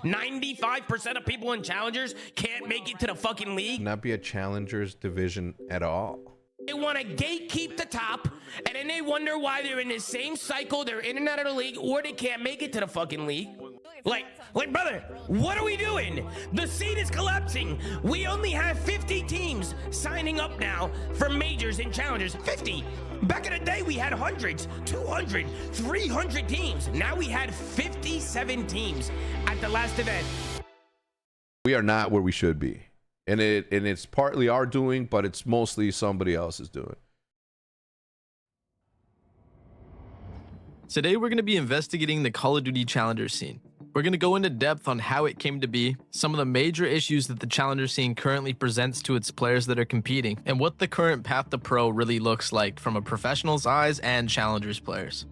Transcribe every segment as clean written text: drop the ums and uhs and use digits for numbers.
95% of people in challengers can't make it to the fucking league. Not be a challengers division at all. They want to gatekeep the top, and then they wonder why they're in the same cycle. They're in and out of the league, or they can't make it to the fucking league. Like, brother, what are we doing? The scene is collapsing. We only have 50 teams signing up now for majors and challengers. 50. Back in the day, we had hundreds, 200, 300 teams. Now we had 57 teams at the last event. We are not where we should be. And it's partly our doing, but it's mostly somebody else's doing. Today, we're going to be investigating the Call of Duty Challenger scene. We're going to go into depth on how it came to be, some of the major issues that the Challenger scene currently presents to its players that are competing, and what the current path to pro really looks like from a professional's eyes and Challengers players.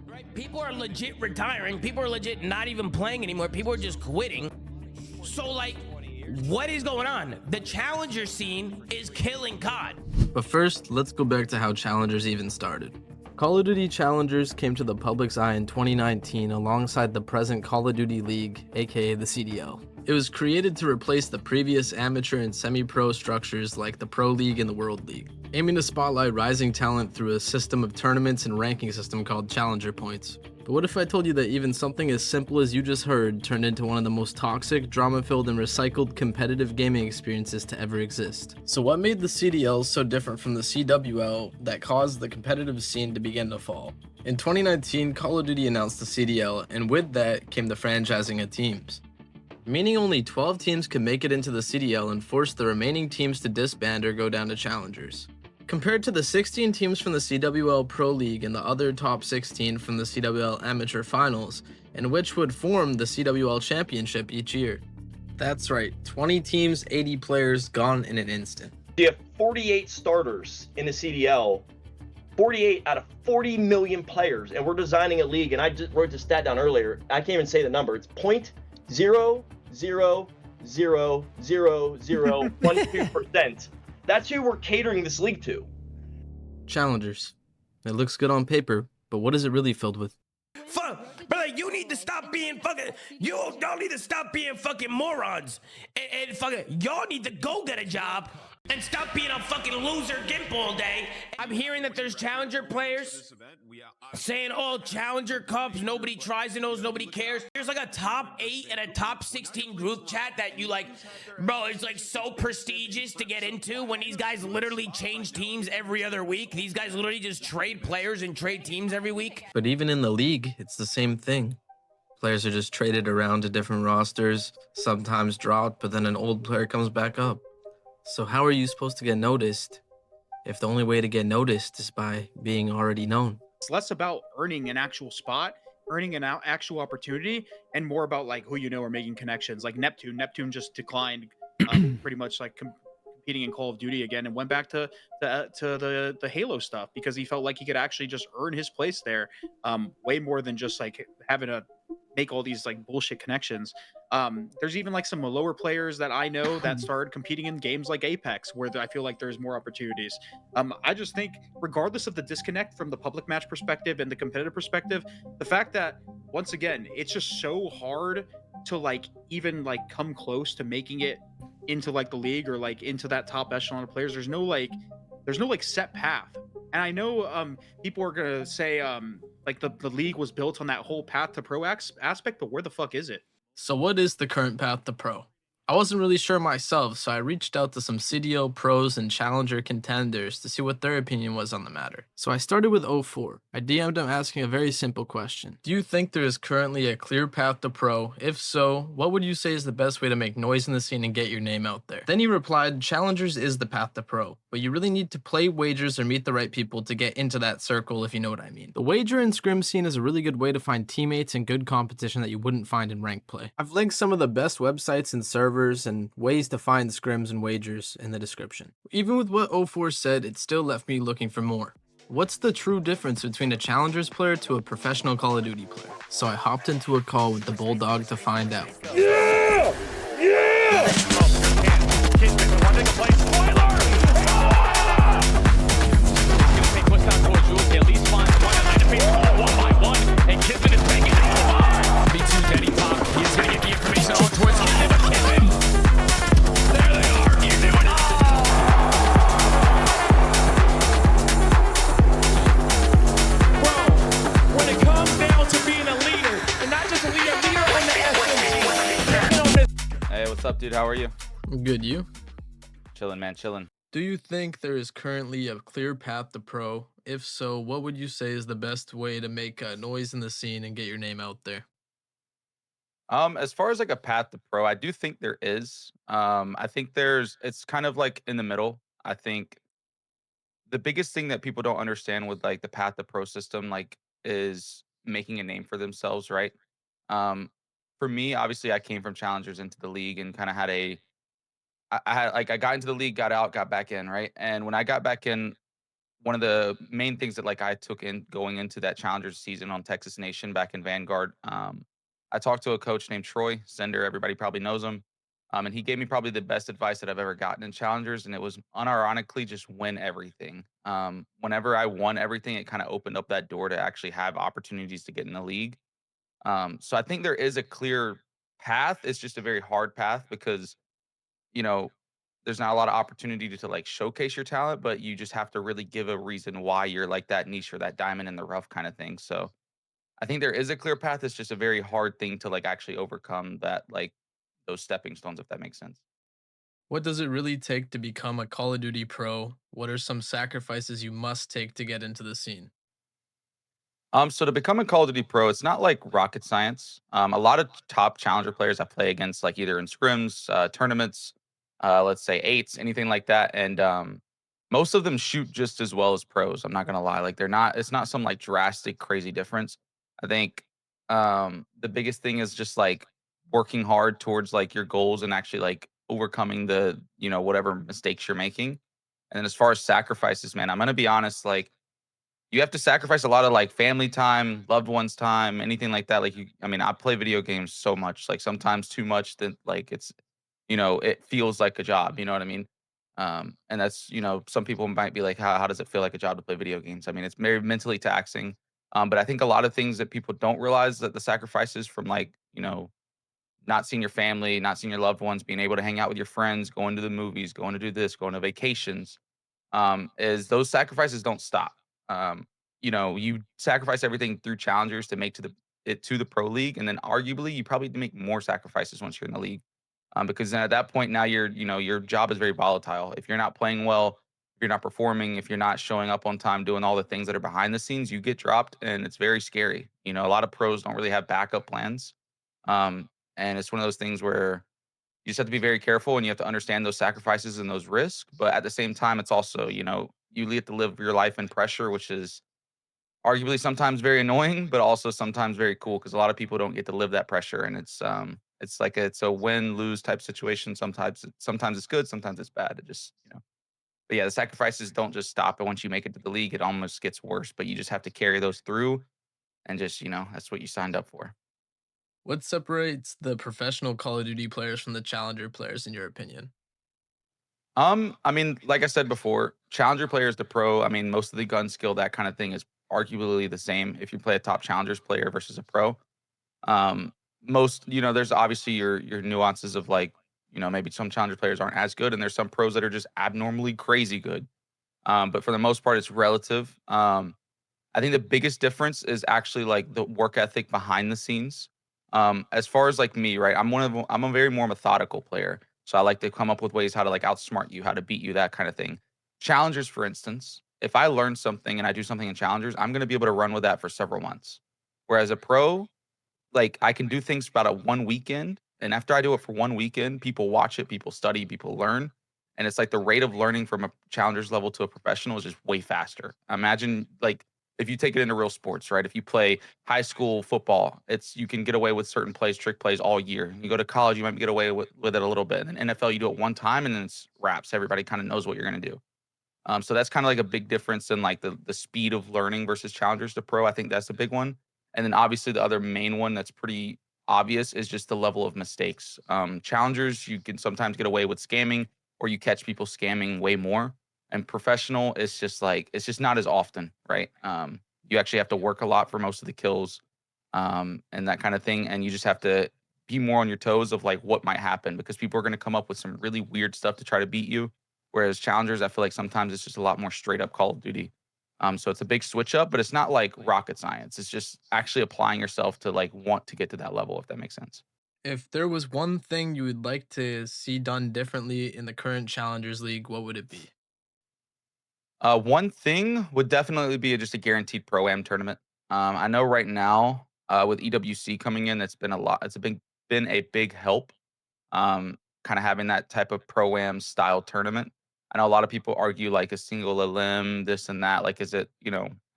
Right? People are legit retiring. People are legit not even playing anymore. People are just quitting. So, like, what is going on? The Challenger scene is killing COD. But first, let's go back to how Challengers even started. Call of Duty Challengers came to the public's eye in 2019 alongside the present Call of Duty League, aka the CDL. It was created to replace the previous amateur and semi-pro structures like the Pro League and the World League, aiming to spotlight rising talent through a system of tournaments and ranking system called Challenger Points. But what if I told you that even something as simple as you just heard turned into one of the most toxic, drama-filled, and recycled competitive gaming experiences to ever exist? So what made the CDL so different from the CWL that caused the competitive scene to begin to fall? In 2019, Call of Duty announced the CDL, and with that came the franchising of teams, meaning only 12 teams could make it into the CDL and force the remaining teams to disband or go down to Challengers. Compared to the 16 teams from the CWL Pro League and the other top 16 from the CWL Amateur Finals, and which would form the CWL Championship each year. That's right, 20 teams, 80 players gone in an instant. You have 48 starters in the CDL, 48 out of 40 million players, and we're designing a league, and I just wrote the stat down earlier. I can't even say the number. It's 0.0000012%. That's who we're catering this league to. Challengers. It looks good on paper, but what is it really filled with? Brother, you need to stop being fucking, y'all need to stop being fucking morons. And fucking, y'all need to go get a job and stop being a fucking loser gimp all day. I'm hearing that there's Challenger players saying, oh, Challenger Cups, nobody tries in those, nobody cares. There's like a top 8 and a top 16 group chat that you like, bro, it's like so prestigious to get into when these guys literally change teams every other week. These guys literally just trade players and trade teams every week. But even in the league, it's the same thing. Players are just traded around to different rosters, sometimes dropped, but then an old player comes back up. So how are you supposed to get noticed if the only way to get noticed is by being already known? It's less about earning an actual spot, earning an actual opportunity, and more about like who you know or making connections. Like Neptune just declined, pretty much like competing in Call of Duty again, and went back to the Halo stuff because he felt like he could actually just earn his place there, way more than just like having to make all these like bullshit connections. There's even like some lower players that I know that started competing in games like Apex, where I feel like there's more opportunities. I just think regardless of the disconnect from the public match perspective and the competitive perspective, the fact that once again, it's just so hard to like even like come close to making it into like the league or like into that top echelon of players. There's no like set path. And I know people are gonna say like the league was built on that whole path to pro aspect, but where the fuck is it? So what is the current path to pro? I wasn't really sure myself, so I reached out to some CDL pros and Challenger contenders to see what their opinion was on the matter. So I started with 04. I DM'd him asking a very simple question. Do you think there is currently a clear path to pro? If so, what would you say is the best way to make noise in the scene and get your name out there? Then he replied, Challengers is the path to pro, but you really need to play wagers or meet the right people to get into that circle, if you know what I mean. The wager and scrim scene is a really good way to find teammates and good competition that you wouldn't find in ranked play. I've linked some of the best websites and servers and ways to find scrims and wagers in the description. Even with what 04 said, it still left me looking for more. What's the true difference between a Challengers player to a professional Call of Duty player? So I hopped into a call with the Bulldog to find out. Yeah! Yeah! What's up, dude? How are you? Good, you? Chilling, man. Chilling. Do you think there is currently a clear path to pro? If so, what would you say is the best way to make noise in the scene and get your name out there? As far as like a path to pro, I do think there is. I think it's kind of like in the middle. I think the biggest thing that people don't understand with like the path to pro system, like, is making a name for themselves, right? Um, for me, obviously, I came from challengers into the league and kind of had I got into the league, got out, got back in, right? And when I got back in, one of the main things that like I took in going into that Challengers season on Texas Nation back in Vanguard, I talked to a coach named Troy Sender. Everybody probably knows him, and he gave me probably the best advice that I've ever gotten in Challengers, and it was unironically just win everything. Whenever I won everything, it kind of opened up that door to actually have opportunities to get in the league. So I think there is a clear path. It's just a very hard path because you know, there's not a lot of opportunity to like showcase your talent, but you just have to really give a reason why you're like that niche or that diamond in the rough kind of thing. So I think there is a clear path. It's just a very hard thing to like actually overcome that, like those stepping stones, if that makes sense. What does it really take to become a Call of Duty pro? What are some sacrifices you must take to get into the scene? So to become a Call of Duty pro, it's not like rocket science. A lot of top challenger players I play against, like either in scrims, tournaments, let's say eights, anything like that, and most of them shoot just as well as pros. I'm not gonna lie, like they're not. It's not some like drastic, crazy difference. I think the biggest thing is just like working hard towards like your goals and actually like overcoming the whatever mistakes you're making. And then as far as sacrifices, man, I'm gonna be honest, like you have to sacrifice a lot of like family time, loved ones time, anything like that. Like I mean, I play video games so much, like sometimes too much that like it feels like a job. You know what I mean? And that's, some people might be like, how does it feel like a job to play video games? I mean, it's very mentally taxing. But I think a lot of things that people don't realize that the sacrifices from like, not seeing your family, not seeing your loved ones, being able to hang out with your friends, going to the movies, going to do this, going to vacations, is those sacrifices don't stop. You sacrifice everything through challengers to make it to the pro league, and then arguably you probably need to make more sacrifices once you're in the league, because then at that point now your job is very volatile. If you're not playing well, if you're not performing, if you're not showing up on time, doing all the things that are behind the scenes, you get dropped, and it's very scary. A lot of pros don't really have backup plans, um, and it's one of those things where you just have to be very careful and you have to understand those sacrifices and those risks. But at the same time, it's also, you have to live your life in pressure, which is arguably sometimes very annoying, but also sometimes very cool because a lot of people don't get to live that pressure. And it's like it's a win lose type situation. Sometimes it's good, sometimes it's bad. It just, but yeah, the sacrifices don't just stop. And once you make it to the league, it almost gets worse, but you just have to carry those through and just, that's what you signed up for. What separates the professional Call of Duty players from the Challenger players, in your opinion? I mean, like I said before, challenger players to pro, I mean, most of the gun skill, that kind of thing is arguably the same if you play a top challengers player versus a pro. Um, there's obviously your nuances of like, maybe some challenger players aren't as good, and there's some pros that are just abnormally crazy good. But for the most part, it's relative. I think the biggest difference is actually like the work ethic behind the scenes. As far as like me, right? I'm a very more methodical player. So I like to come up with ways how to like outsmart you, how to beat you, that kind of thing. Challengers, for instance, if I learn something and I do something in challengers, I'm gonna be able to run with that for several months. Whereas a pro, like I can do things about a one weekend, and after I do it for one weekend, people watch it, people study, people learn, and it's like the rate of learning from a challenger's level to a professional is just way faster. Imagine like if you take it into real sports, right? If you play high school football, you can get away with certain plays, trick plays all year. You go to college, you might get away with it a little bit, and then NFL, you do it one time, and then it's wraps. Everybody kind of knows what you're gonna do. So that's kind of like a big difference in like the speed of learning versus challengers to pro. I think that's a big one. And then obviously the other main one that's pretty obvious is just the level of mistakes. Challengers, you can sometimes get away with scamming, or you catch people scamming way more. And professional, it's just not as often, right? You actually have to work a lot for most of the kills, and that kind of thing. And you just have to be more on your toes of like what might happen because people are going to come up with some really weird stuff to try to beat you. Whereas challengers, I feel like sometimes it's just a lot more straight up Call of Duty. So it's a big switch up, but it's not like rocket science. It's just actually applying yourself to like want to get to that level, if that makes sense. If there was one thing you would like to see done differently in the current Challengers League, what would it be? One thing would definitely be just a guaranteed pro-am tournament. I know right now, with EWC coming in, it's been a lot. It's been a big help. Kind of having that type of pro-am style tournament. I know a lot of people argue like a single elim, this and that. Like, is it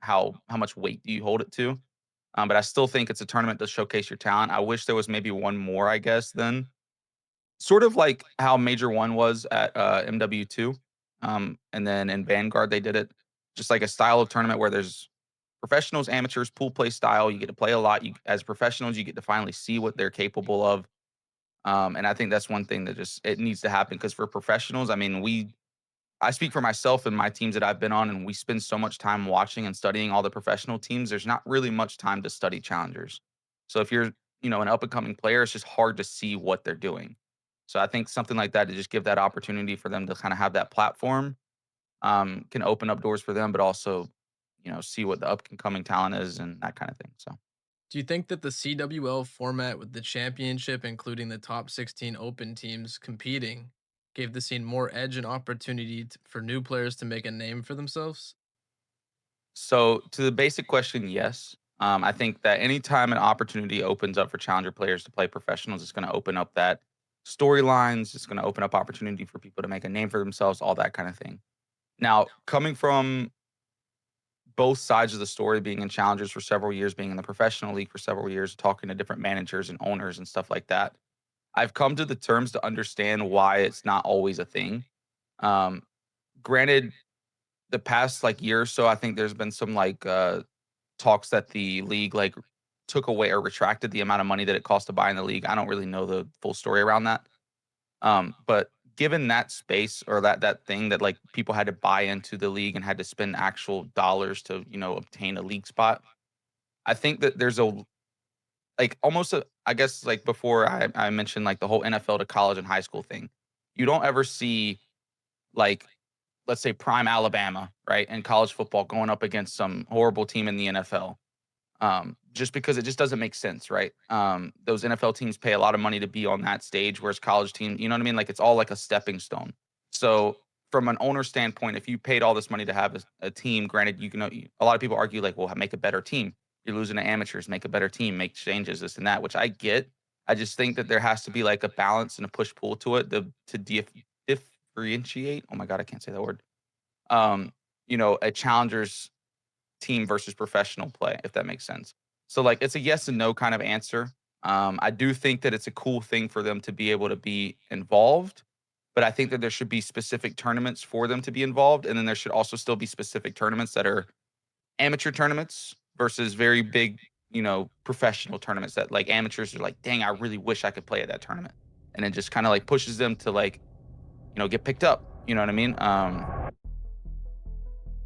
how much weight do you hold it to? But I still think it's a tournament to showcase your talent. I wish there was maybe one more, I guess, then. Sort of like how Major One was at MW2. And then in Vanguard, they did it just like a style of tournament where there's professionals, amateurs, pool play style. You get to play a lot. As professionals, you get to finally see what they're capable of. And I think that's one thing that it needs to happen because for professionals, I mean, I speak for myself and my teams that I've been on, and we spend so much time watching and studying all the professional teams. There's not really much time to study challengers. So if you're, an up and coming player, it's just hard to see what they're doing. So I think something like that to just give that opportunity for them to kind of have that platform can open up doors for them, but also, see what the up and coming talent is and that kind of thing. So. Do you think that the CWL format with the championship, including the top 16 open teams competing, gave the scene more edge and opportunity for new players to make a name for themselves? So to the basic question, yes. I think that anytime an opportunity opens up for challenger players to play professionals, it's going to open up that storylines. It's going to open up opportunity for people to make a name for themselves, all that kind of thing. Now, coming from both sides of the story, being in challengers for several years, being in the professional league for several years, talking to different managers and owners and stuff like that, I've come to the terms to understand why it's not always a thing. Granted, the past year or so, I think there's been some talks that the league took away or retracted the amount of money that it costs to buy in the league. I don't really know the full story around that. But given that space or that thing that people had to buy into the league and had to spend actual dollars to obtain a league spot, I think that there's almost I guess before I mentioned the whole NFL to college and high school thing. You don't ever see let's say prime Alabama, right, in college football going up against some horrible team in the NFL. Just because it just doesn't make sense, right? Those NFL teams pay a lot of money to be on that stage, whereas college teams, you know what I mean? It's all like a stepping stone. So from an owner standpoint, if you paid all this money to have a team, granted, a lot of people argue well, make a better team. You're losing to amateurs, make a better team, make changes, this and that, which I get. I just think that there has to be a balance and a push pull to it to differentiate. Oh my God, I can't say that word. A challenger's team versus professional play, if that makes sense. So it's a yes and no kind of answer. I do think that it's a cool thing for them to be able to be involved, but I think that there should be specific tournaments for them to be involved. And then there should also still be specific tournaments that are amateur tournaments versus very big, professional tournaments that amateurs are dang, I really wish I could play at that tournament. And it just kind of pushes them to get picked up. You know what I mean?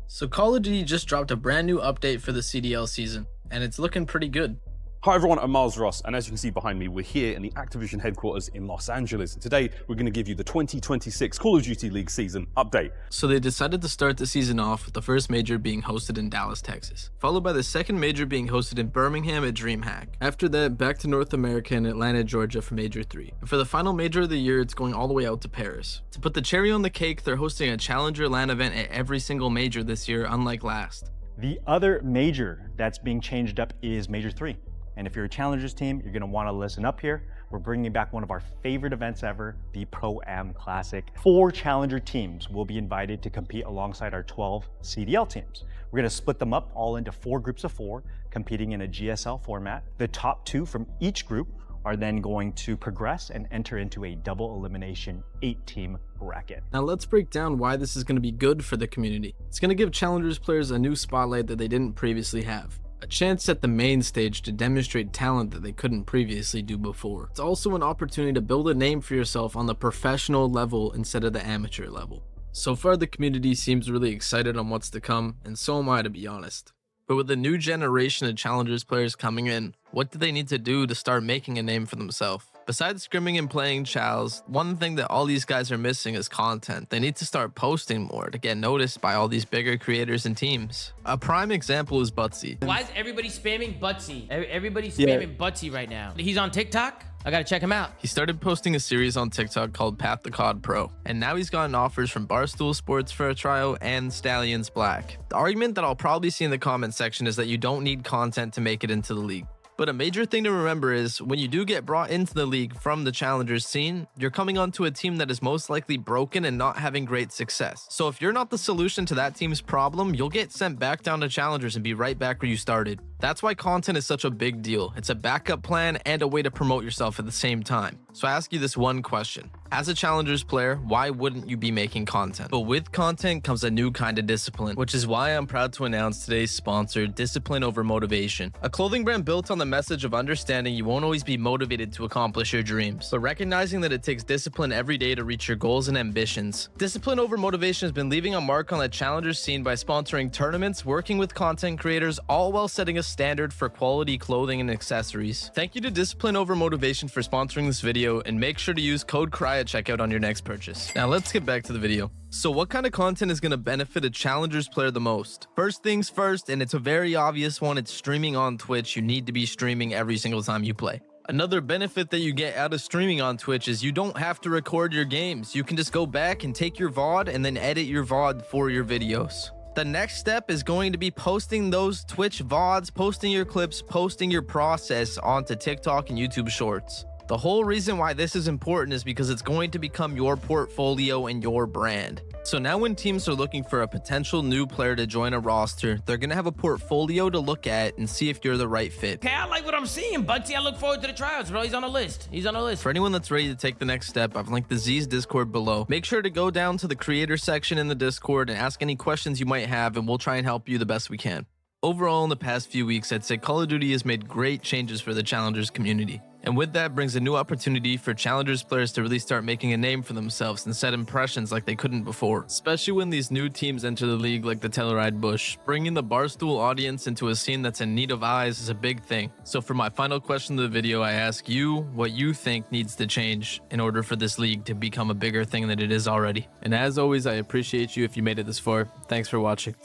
So Call of Duty just dropped a brand new update for the CDL season, and it's looking pretty good. Hi everyone, I'm Miles Ross, and as you can see behind me, we're here in the Activision headquarters in Los Angeles. Today, we're going to give you the 2026 Call of Duty League season update. So they decided to start the season off with the first major being hosted in Dallas, Texas, followed by the second major being hosted in Birmingham at DreamHack. After that, back to North America and Atlanta, Georgia for Major 3. And for the final major of the year, it's going all the way out to Paris. To put the cherry on the cake, they're hosting a Challenger LAN event at every single major this year, unlike last. The other major that's being changed up is Major 3. And if you're a Challengers team, you're going to want to listen up here. We're bringing back one of our favorite events ever, the Pro-Am Classic. 4 Challenger teams will be invited to compete alongside our 12 CDL teams. We're going to split them up all into 4 groups of 4, competing in a GSL format. The top 2 from each group are then going to progress and enter into a double elimination 8-team bracket. Now let's break down why this is going to be good for the community. It's going to give Challengers players a new spotlight that they didn't previously have. A chance at the main stage to demonstrate talent that they couldn't previously do before. It's also an opportunity to build a name for yourself on the professional level instead of the amateur level. So far the community seems really excited on what's to come, and so am I, to be honest. But with the new generation of Challengers players coming in, what do they need to do to start making a name for themselves? Besides scrimming and playing Chals, one thing that all these guys are missing is content. They need to start posting more to get noticed by all these bigger creators and teams. A prime example is Butsy. Why is everybody spamming Butsy? Everybody's spamming Butsy right now. He's on TikTok? I gotta check him out. He started posting a series on TikTok called Path to COD Pro, and now he's gotten offers from Barstool Sports for a trial and Stallions Black. The argument that I'll probably see in the comment section is that you don't need content to make it into the league. But a major thing to remember is when you do get brought into the league from the challengers scene, you're coming onto a team that is most likely broken and not having great success. So if you're not the solution to that team's problem, you'll get sent back down to challengers and be right back where you started. That's why content is such a big deal. It's a backup plan and a way to promote yourself at the same time. So I ask you this one question. As a challengers player, why wouldn't you be making content? But with content comes a new kind of discipline, which is why I'm proud to announce today's sponsor, Discipline Over Motivation, a clothing brand built on the message of understanding you won't always be motivated to accomplish your dreams, but recognizing that it takes discipline every day to reach your goals and ambitions. Discipline Over Motivation has been leaving a mark on the challengers scene by sponsoring tournaments, working with content creators, all while setting a standard for quality clothing and accessories. Thank you to Discipline Over Motivation for sponsoring this video, and make sure to use code CRY at checkout on your next purchase. Now let's get back to the video. So what kind of content is going to benefit a challengers player the most? First things first, and it's a very obvious one, it's streaming on Twitch. You need to be streaming every single time you play. Another benefit that you get out of streaming on Twitch is you don't have to record your games. You can just go back and take your VOD and then edit your VOD for your videos. The next step is going to be posting those Twitch VODs, posting your clips, posting your process onto TikTok and YouTube Shorts. The whole reason why this is important is because it's going to become your portfolio and your brand. So now when teams are looking for a potential new player to join a roster, they're going to have a portfolio to look at and see if you're the right fit. Okay, I like what I'm seeing, Bugsy. I look forward to the tryouts, bro. He's on the list. He's on the list. For anyone that's ready to take the next step, I've linked the Z's Discord below. Make sure to go down to the creator section in the Discord and ask any questions you might have, and we'll try and help you the best we can. Overall, in the past few weeks, I'd say Call of Duty has made great changes for the challengers community. And with that brings a new opportunity for challengers players to really start making a name for themselves and set impressions like they couldn't before. Especially when these new teams enter the league like the Telluride Bush. Bringing the Barstool audience into a scene that's in need of eyes is a big thing. So for my final question of the video, I ask you what you think needs to change in order for this league to become a bigger thing than it is already. And as always, I appreciate you if you made it this far. Thanks for watching.